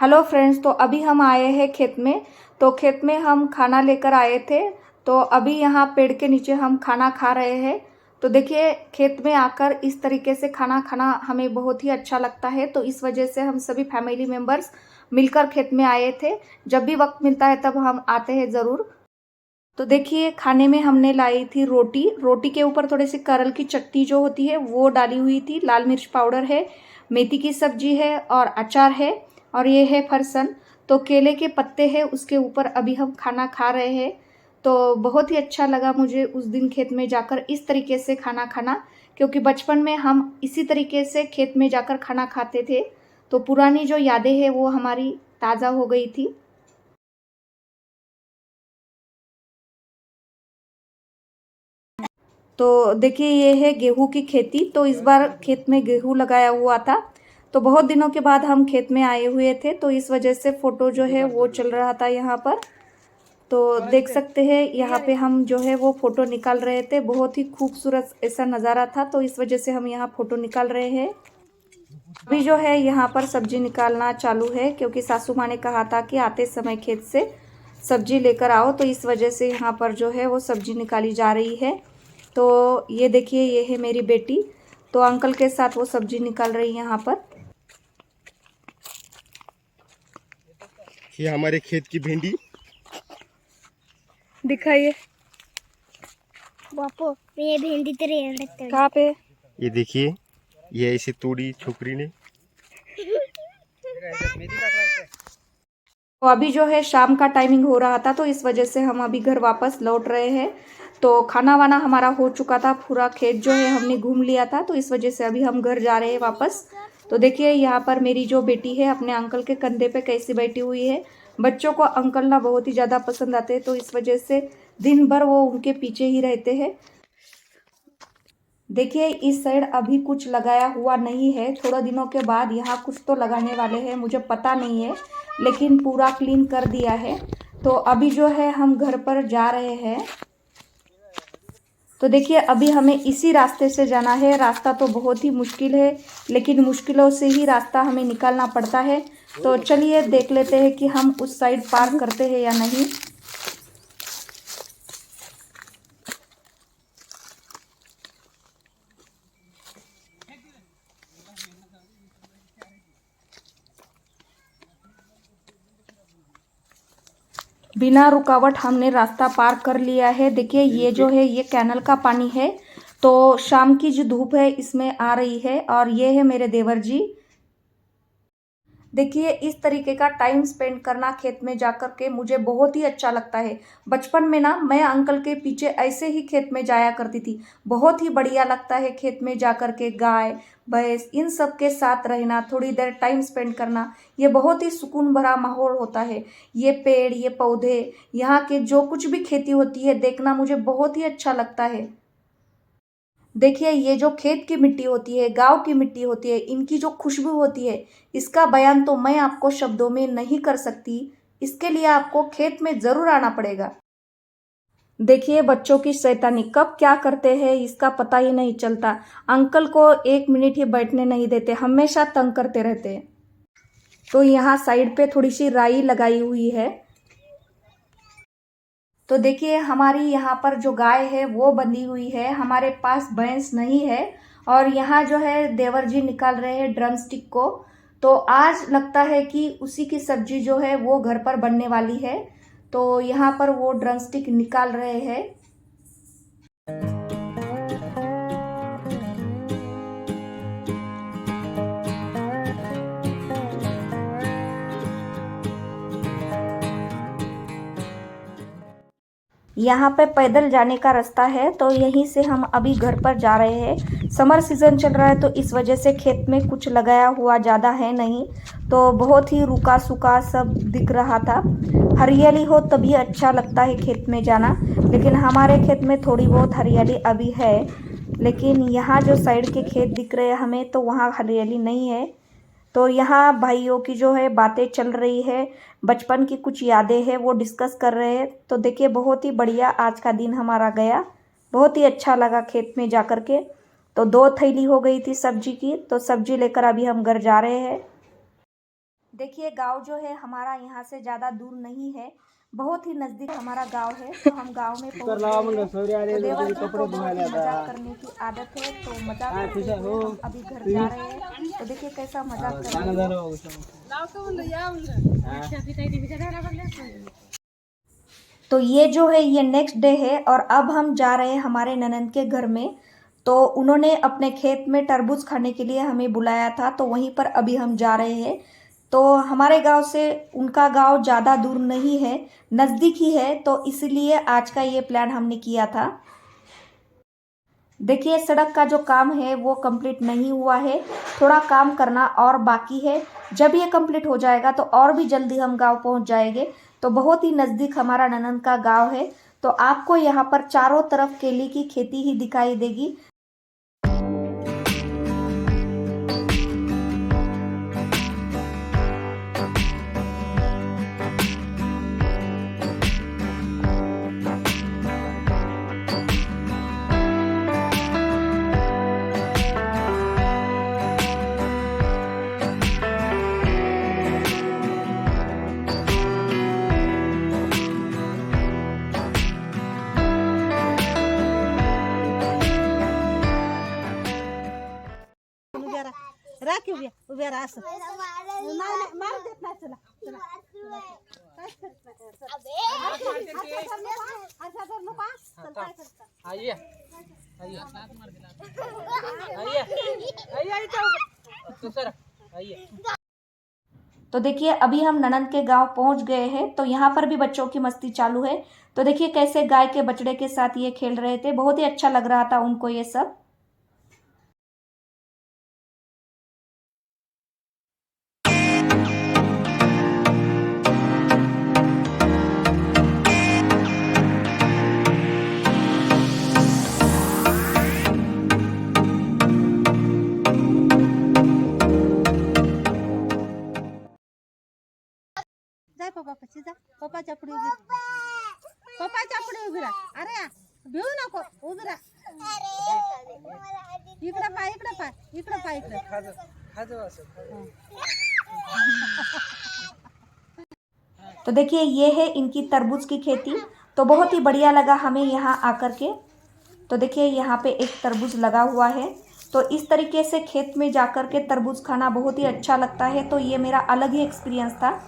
Hello friends, तो अभी हम आए हैं खेत में। तो खेत में हम खाना लेकर आए थे। तो अभी यहाँ पेड़ के नीचे हम खाना खा रहे हैं। तो देखिए, खेत में आकर इस तरीके से खाना खाना हमें बहुत ही अच्छा लगता है। तो इस वजह से हम सभी फैमिली मेम्बर्स मिलकर खेत में आए थे। जब भी वक्त मिलता है तब हम आते हैं ज़रूर। तो देखिए, खाने में हमने लाई थी रोटी। रोटी के ऊपर थोड़ी सी करल की चटनी जो होती है वो डाली हुई थी, लाल मिर्च पाउडर है, मेथी की सब्जी है और अचार है, और ये है फरसन। तो केले के पत्ते हैं उसके ऊपर अभी हम खाना खा रहे हैं। तो बहुत ही अच्छा लगा मुझे उस दिन खेत में जाकर इस तरीके से खाना खाना, क्योंकि बचपन में हम इसी तरीके से खेत में जाकर खाना खाते थे। तो पुरानी जो यादें हैं वो हमारी ताज़ा हो गई थी। तो देखिए, ये है गेहूं की खेती। तो इस बार खेत में गेहूं लगाया हुआ था। तो बहुत दिनों के बाद हम खेत में आए हुए थे, तो इस वजह से फ़ोटो जो है वो चल रहा था यहाँ पर। तो देख सकते हैं यहाँ पे हम जो है वो फ़ोटो निकाल रहे थे। बहुत ही खूबसूरत ऐसा नज़ारा था, तो इस वजह से हम यहाँ फ़ोटो निकाल रहे हैं। अभी जो है यहाँ पर सब्जी निकालना चालू है, क्योंकि सासू माँ ने कहा था कि आते समय खेत से सब्जी लेकर आओ। तो इस वजह से यहाँ पर जो है वो सब्जी निकाली जा रही है। तो ये देखिए, ये है मेरी बेटी। तो अंकल के साथ वो सब्जी निकाल रही है यहाँ पर। ये हमारे खेत की भिंडी। दिखाइए। बापू, ये भिंडी तेरे कहाँ पे? ये देखिए, ये ऐसे तोड़ी छोकरी ने। तो अभी जो है शाम का टाइमिंग हो रहा था, तो इस वजह से हम अभी घर वापस लौट रहे हैं। तो खाना वाना हमारा हो चुका था, पूरा खेत जो है हमने घूम लिया था। तो इस वजह से अभी हम घर जा रहे हैं वापस। तो देखिए, यहाँ पर मेरी जो बेटी है अपने अंकल के कंधे पे कैसी बैठी हुई है। बच्चों को अंकल ना बहुत ही ज़्यादा पसंद आते हैं, तो इस वजह से दिन भर वो उनके पीछे ही रहते हैं। देखिए, इस साइड अभी कुछ लगाया हुआ नहीं है। थोड़े दिनों के बाद यहाँ कुछ तो लगाने वाले हैं, मुझे पता नहीं है, लेकिन पूरा क्लीन कर दिया है। तो अभी जो है हम घर पर जा रहे हैं। तो देखिए, अभी हमें इसी रास्ते से जाना है। रास्ता तो बहुत ही मुश्किल है, लेकिन मुश्किलों से ही रास्ता हमें निकालना पड़ता है। तो चलिए देख लेते हैं कि हम उस साइड पार करते हैं या नहीं। बिना रुकावट हमने रास्ता पार कर लिया है। देखिए, ये जो है ये कैनल का पानी है। तो शाम की जो धूप है इसमें आ रही है, और ये है मेरे देवर जी। देखिए, इस तरीके का टाइम स्पेंड करना खेत में जाकर के मुझे बहुत ही अच्छा लगता है। बचपन में ना मैं अंकल के पीछे ऐसे ही खेत में जाया करती थी। बहुत ही बढ़िया लगता है खेत में जाकर के गाय भैंस इन सब के साथ रहना, थोड़ी देर टाइम स्पेंड करना। ये बहुत ही सुकून भरा माहौल होता है। ये पेड़, ये पौधे, यहाँ के जो कुछ भी खेती होती है देखना मुझे बहुत ही अच्छा लगता है। देखिए, ये जो खेत की मिट्टी होती है, गांव की मिट्टी होती है, इनकी जो खुशबू होती है, इसका बयान तो मैं आपको शब्दों में नहीं कर सकती। इसके लिए आपको खेत में ज़रूर आना पड़ेगा। देखिए, बच्चों की शैतानी कब क्या करते हैं इसका पता ही नहीं चलता। अंकल को एक मिनट ही बैठने नहीं देते, हमेशा तंग करते रहते हैं। तो यहाँ साइड पे थोड़ी सी राई लगाई हुई है। तो देखिए, हमारी यहाँ पर जो गाय है वो बंधी हुई है, हमारे पास भैंस नहीं है। और यहाँ जो है देवर जी निकाल रहे हैं ड्रम स्टिक को। तो आज लगता है कि उसी की सब्जी जो है वो घर पर बनने वाली है। तो यहाँ पर वो ड्रम स्टिक निकाल रहे हैं। यहाँ पे पैदल जाने का रास्ता है, तो यहीं से हम अभी घर पर जा रहे हैं। समर सीज़न चल रहा है, तो इस वजह से खेत में कुछ लगाया हुआ ज़्यादा है नहीं। तो बहुत ही रूखा सूखा सब दिख रहा था। हरियाली हो तभी अच्छा लगता है खेत में जाना, लेकिन हमारे खेत में थोड़ी बहुत हरियाली अभी है। लेकिन यहाँ जो साइड के खेत दिख रहे हैं हमें, तो वहाँ हरियाली नहीं है। तो यहाँ भाइयों की जो है बातें चल रही है, बचपन की कुछ यादें हैं वो डिस्कस कर रहे हैं। तो देखिए, बहुत ही बढ़िया आज का दिन हमारा गया। बहुत ही अच्छा लगा खेत में जा कर के। तो 2 थैली हो गई थी सब्जी की, तो सब्जी लेकर अभी हम घर जा रहे हैं। देखिए गांव जो है हमारा यहाँ से ज़्यादा दूर नहीं है, बहुत ही नज़दीक हमारा गांव है। तो हम गांव में पहुँच गए हैं। तो देवर जी को बहुत ही मजाक करने की आदत है, तो मजाक करते हुए हम अभी घर जा रहे हैं। तो देखिए कैसा मजाक कर रहे हैं। तो ये जो है ये नेक्स्ट डे है और अब हम जा रहे हैं हमारे ननंद के घर में। तो उन्होंने अपने खेत में तरबूज खाने के लिए हमें बुलाया था, तो वहीं पर अभी हम जा रहे हैं। तो हमारे गांव से उनका गांव ज़्यादा दूर नहीं है, नज़दीक ही है, तो इसलिए आज का ये प्लान हमने किया था। देखिए सड़क का जो काम है वो कंप्लीट नहीं हुआ है, थोड़ा काम करना और बाकी है। जब ये कंप्लीट हो जाएगा तो और भी जल्दी हम गांव पहुंच जाएंगे। तो बहुत ही नज़दीक हमारा ननंद का गांव है। तो आपको यहाँ पर चारों तरफ केले की खेती ही दिखाई देगी। राख उभ्या राहा असं मार देत नाही. चला तो देखिए अभी हम ननंद के गांव पहुंच गए हैं। तो यहाँ पर भी बच्चों की मस्ती चालू है। तो देखिए कैसे गाय के बछड़े के साथ ये खेल रहे थे, बहुत ही अच्छा लग रहा था उनको ये सब। जाय पप्पाची जा. पप्पाच्या पुढे उभी राहा. अरे भिऊ नको, उभी राहा. इकडे पाय तो देखिए ये है इनकी तरबूज की खेती। तो बहुत ही बढ़िया लगा हमें यहाँ आकर के। तो देखिए यहाँ पे एक तरबूज लगा हुआ है। तो इस तरीके से खेत में जाकर के तरबूज खाना बहुत ही अच्छा लगता है। तो ये मेरा अलग ही एक्सपीरियंस था।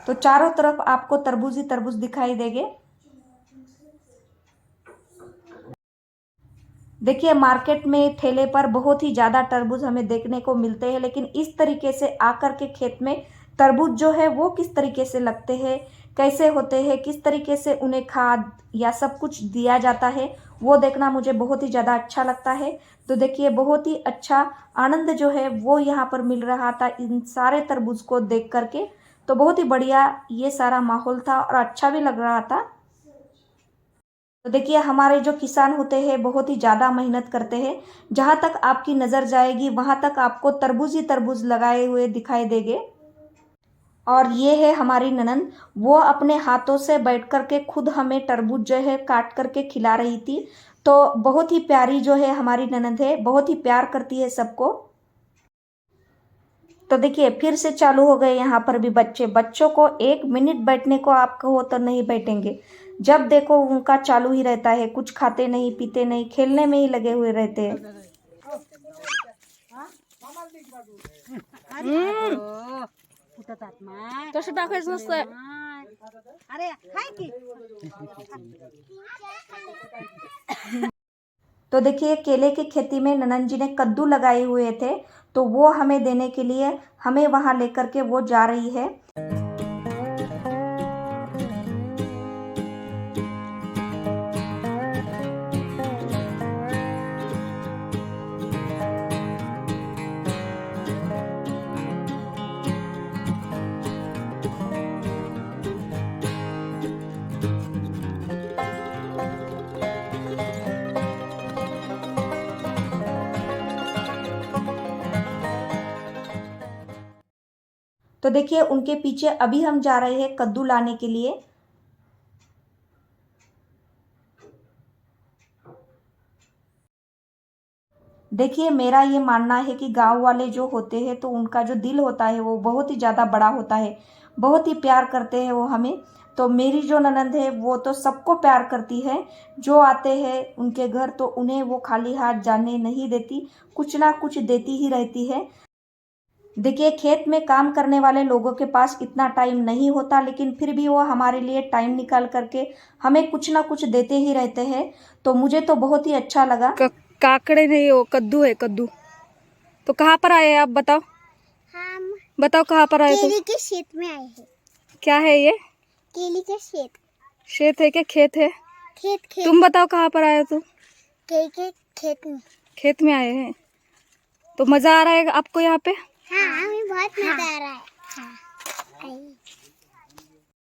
तो चारों तरफ आपको तरबूज ही तरबूज दिखाई देंगे। देखिए मार्केट में ठेले पर बहुत ही ज़्यादा तरबूज हमें देखने को मिलते हैं, लेकिन इस तरीके से आकर के खेत में तरबूज जो है वो किस तरीके से लगते हैं, कैसे होते हैं, किस तरीके से उन्हें खाद या सब कुछ दिया जाता है, वो देखना मुझे बहुत ही ज़्यादा अच्छा लगता है। तो देखिए बहुत ही अच्छा आनंद जो है वो यहाँ पर मिल रहा था इन सारे तरबूज को देख करके। तो बहुत ही बढ़िया ये सारा माहौल था और अच्छा भी लग रहा था। तो देखिए हमारे जो किसान होते हैं बहुत ही ज़्यादा मेहनत करते हैं। जहाँ तक आपकी नज़र जाएगी वहाँ तक आपको तरबूज ही तरबूज लगाए हुए दिखाई देंगे। और ये है हमारी ननंद, वो अपने हाथों से बैठ कर के खुद हमें तरबूज जो है काट करके खिला रही थी। तो बहुत ही प्यारी जो है हमारी ननंद है, बहुत ही प्यार करती है सबको। तो देखिए फिर से चालू हो गए यहाँ पर भी बच्चों को 1 मिनट बैठने को आप कहो तो नहीं बैठेंगे। जब देखो उनका चालू ही रहता है, कुछ खाते नहीं पीते नहीं, खेलने में ही लगे हुए रहते हैं। तसं टाकायचं नसतंय. अरे काय की तो देखिए केले की खेती में ननंद जी ने कद्दू लगाए हुए थे, तो वो हमें देने के लिए हमें वहाँ लेकर के वो जा रही है। तो देखिए उनके पीछे अभी हम जा रहे हैं कद्दू लाने के लिए। देखिए, मेरा ये मानना है कि गांव वाले जो होते हैं तो उनका जो दिल होता है वो बहुत ही ज़्यादा बड़ा होता है, बहुत ही प्यार करते हैं वो हमें। तो मेरी जो ननंद है वो तो सबको प्यार करती है, जो आते हैं उनके घर तो उन्हें वो खाली हाथ जाने नहीं देती, कुछ ना कुछ देती ही रहती है। देखिए, खेत में काम करने वाले लोगों के पास इतना टाइम नहीं होता, लेकिन फिर भी वो हमारे लिए टाइम निकाल करके हमें कुछ ना कुछ देते ही रहते हैं। तो मुझे तो बहुत ही अच्छा लगा। काकड़े नहीं, वो कद्दू है, कद्दू। तो कहाँ पर आए आप बताओ, हम बताओ कहाँ पर आए तुम? केले के खेत में आए हैं। क्या है ये? केले के खेत। खेत है क्या? खेत है। खेत खेत तुम बताओ कहाँ पर आए हो तुम? केले के खेत में। खेत में आए हैं। तो मजा आ रहा है आपको यहाँ पे? हाँ, हमें बहुत मजा आ रहा है। हाँ।